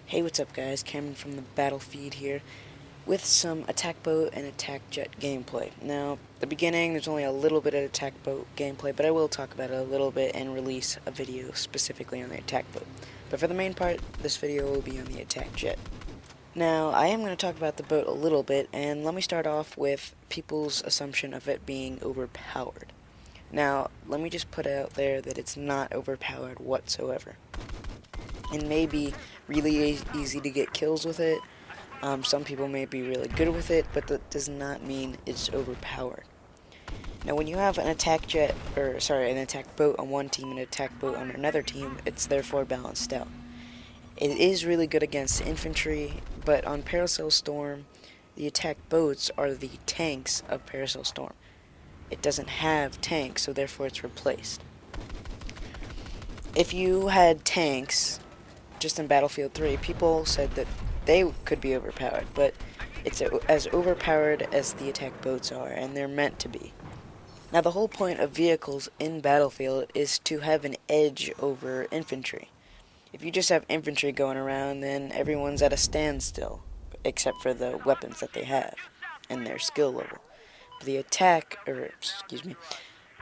Hey, what's up guys? Cameron from the Battlefield here with some attack boat and attack jet gameplay. Now, at the beginning there's only a little bit of attack boat gameplay, but I will talk about it a little bit and release a video specifically on the attack boat. But for the main part, this video will be on the attack jet. Now, I am going to talk about the boat a little bit, and let me start off with people's assumption of it being overpowered. Now, let me just put out there that it's not overpowered whatsoever. It may be really easy to get kills with it. Some people may be really good with it, but that does not mean it's overpowered. Now, when you have an attack jet, an attack boat on one team and an attack boat on another team, it's therefore balanced out. It is really good against infantry, but on Paracel Storm, the attack boats are the tanks of Paracel Storm. It doesn't have tanks, so therefore it's replaced. If you had tanks just in Battlefield 3, people said that they could be overpowered, but it's as overpowered as the attack boats are, and they're meant to be. Now, the whole point of vehicles in Battlefield is to have an edge over infantry. If you just have infantry going around, then everyone's at a standstill, except for the weapons that they have and their skill level.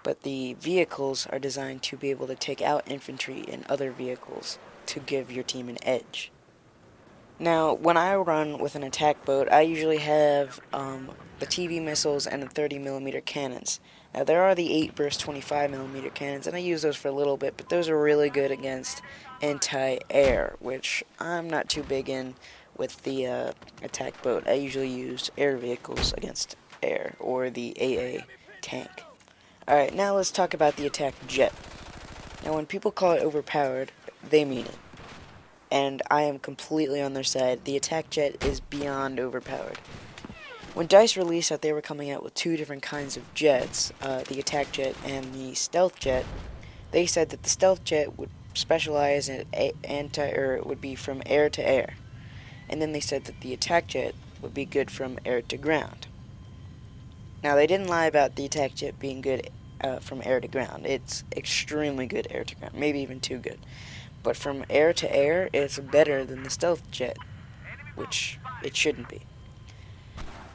But the vehicles are designed to be able to take out infantry and other vehicles to give your team an edge. Now, when I run with an attack boat, I usually have the TV missiles and the 30mm cannons. Now, there are the 8 burst 25mm cannons, and I use those for a little bit, but those are really good against anti-air, which I'm not too big in with the attack boat. I usually use air vehicles against air, or the AA tank. Alright, now let's talk about the attack jet. Now, when people call it overpowered, they mean it. And I am completely on their side. The attack jet is beyond overpowered. When DICE released that they were coming out with 2 different kinds of jets, the attack jet and the stealth jet, they said that the stealth jet would specialize in it would be from air to air. And then they said that the attack jet would be good from air to ground. Now, they didn't lie about the attack jet being good from air to ground. It's extremely good air to ground, maybe even too good. But from air to air, it's better than the stealth jet, which it shouldn't be.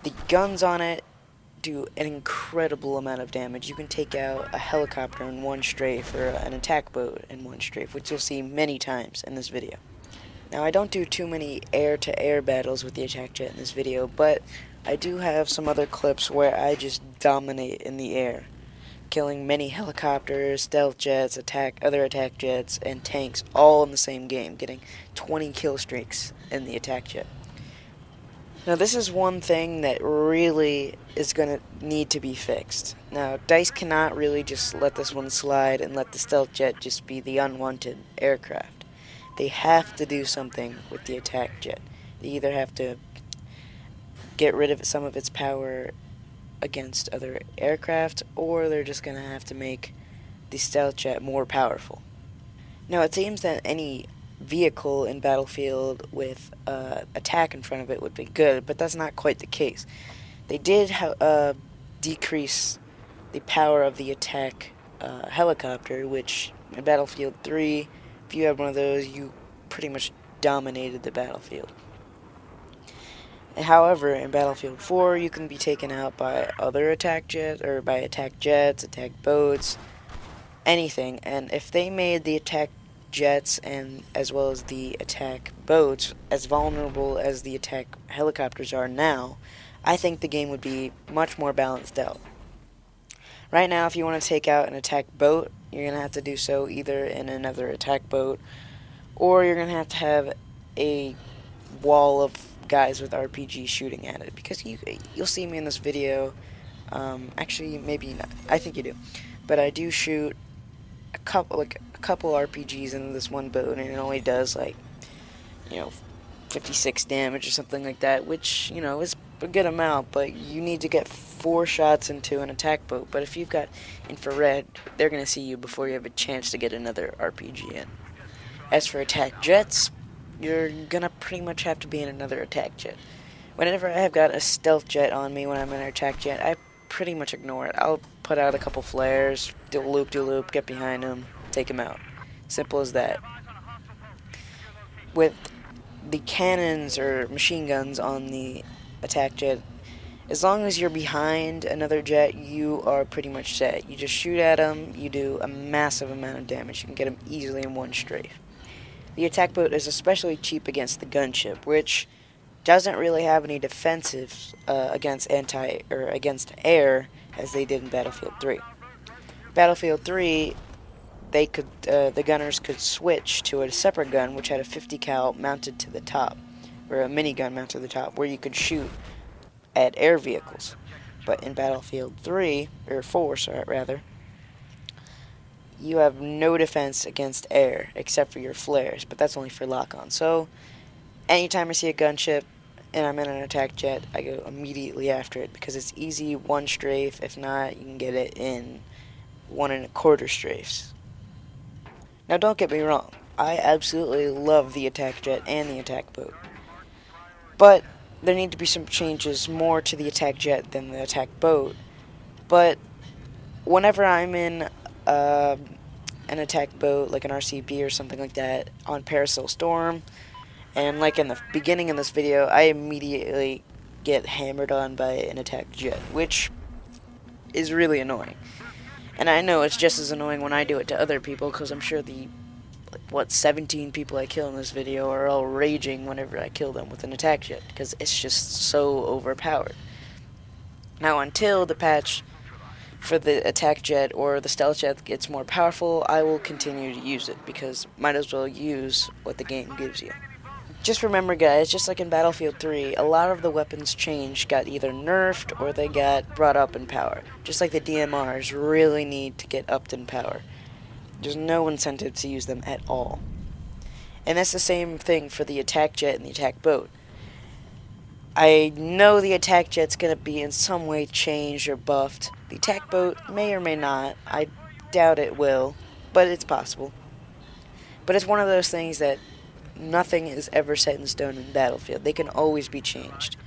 The guns on it do an incredible amount of damage. You can take out a helicopter in one strafe, or an attack boat in one strafe, which you'll see many times in this video. Now, I don't do too many air-to-air battles with the attack jet in this video, but I do have some other clips where I just dominate in the air, killing many helicopters, stealth jets, other attack jets, and tanks all in the same game, getting 20 kill streaks in the attack jet. Now, this is one thing that really is going to need to be fixed. Now, DICE cannot really just let this one slide and let the stealth jet just be the unwanted aircraft. They have to do something with the attack jet. They either have to get rid of some of its power against other aircraft, or they're just going to have to make the stealth jet more powerful. Now, it seems that any vehicle in Battlefield with attack in front of it would be good, but that's not quite the case. They did decrease the power of the attack helicopter, which in Battlefield 3, if you had one of those, you pretty much dominated the battlefield. However, in Battlefield 4, you can be taken out by other attack jets, or by attack jets, attack boats, anything. And if they made the attack jets and as well as the attack boats as vulnerable as the attack helicopters are now, I think the game would be much more balanced out. Right now, if you want to take out an attack boat, you're going to have to do so either in another attack boat, or you're going to have a wall of guys with RPG shooting at it, because you'll see me in this video. Actually, maybe not. I think you do, but I do shoot a couple RPGs into this one boat, and it only does 56 damage or something like that, which is a good amount. But you need to get 4 shots into an attack boat. But if you've got infrared, they're gonna see you before you have a chance to get another RPG in. As for attack jets, you're gonna pretty much have to be in another attack jet. Whenever I have got a stealth jet on me when I'm in an attack jet, I pretty much ignore it. I'll put out a couple flares, do a loop-de-loop, get behind him, take him out. Simple as that. With the cannons or machine guns on the attack jet, as long as you're behind another jet, you are pretty much set. You just shoot at them, you do a massive amount of damage. You can get them easily in one strafe. The attack boat is especially cheap against the gunship, which doesn't really have any defensives against against air as they did in Battlefield 3. Battlefield 3, the gunners could switch to a separate gun which had a 50 cal mounted to the top, or a minigun mounted to the top, where you could shoot at air vehicles. But in Battlefield 3, or 4, sorry, rather, you have no defense against air except for your flares, but that's only for lock-on. So anytime I see a gunship and I'm in an attack jet, I go immediately after it because it's easy one strafe. If not, you can get it in 1 1/4 strafes. Now don't get me wrong, I absolutely love the attack jet and the attack boat, but there need to be some changes more to the attack jet than the attack boat. But whenever I'm in an attack boat, like an RCB or something like that, on Paracel Storm, and like in the beginning of this video, I immediately get hammered on by an attack jet, which is really annoying. And I know it's just as annoying when I do it to other people, because I'm sure the 17 people I kill in this video are all raging whenever I kill them with an attack jet, because it's just so overpowered. Now, until the patch for the attack jet or the stealth jet gets more powerful, I will continue to use it, because might as well use what the game gives you. Just remember, guys, just like in Battlefield 3, a lot of the weapons changed got either nerfed or they got brought up in power. Just like the DMRs really need to get upped in power. There's no incentive to use them at all. And that's the same thing for the attack jet and the attack boat. I know the attack jet's going to be in some way changed or buffed. The attack boat may or may not. I doubt it will, but it's possible. But it's one of those things that nothing is ever set in stone in Battlefield. They can always be changed.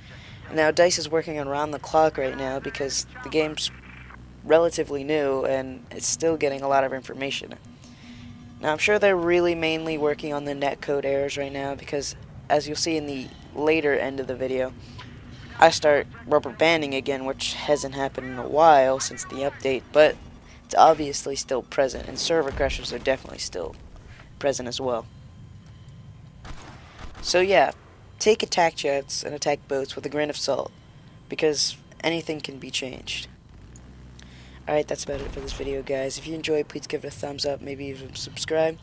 Now, DICE is working on around the clock right now because the game's relatively new and it's still getting a lot of information. Now, I'm sure they're really mainly working on the netcode errors right now because, as you'll see in the later end of the video, I start rubber banding again, which hasn't happened in a while since the update, but it's obviously still present, and server crashes are definitely still present as well. So yeah, take attack jets and attack boats with a grain of salt, because anything can be changed. Alright, that's about it for this video, guys. If you enjoyed, please give it a thumbs up, maybe even subscribe.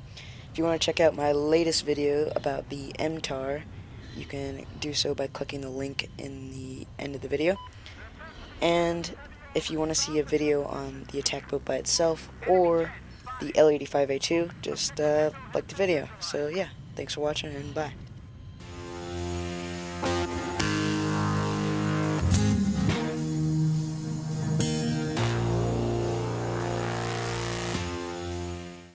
If you want to check out my latest video about the MTAR, you can do so by clicking the link in the end of the video. And if you want to see a video on the attack boat by itself or the L85A2, just like the video. So yeah, thanks for watching and bye.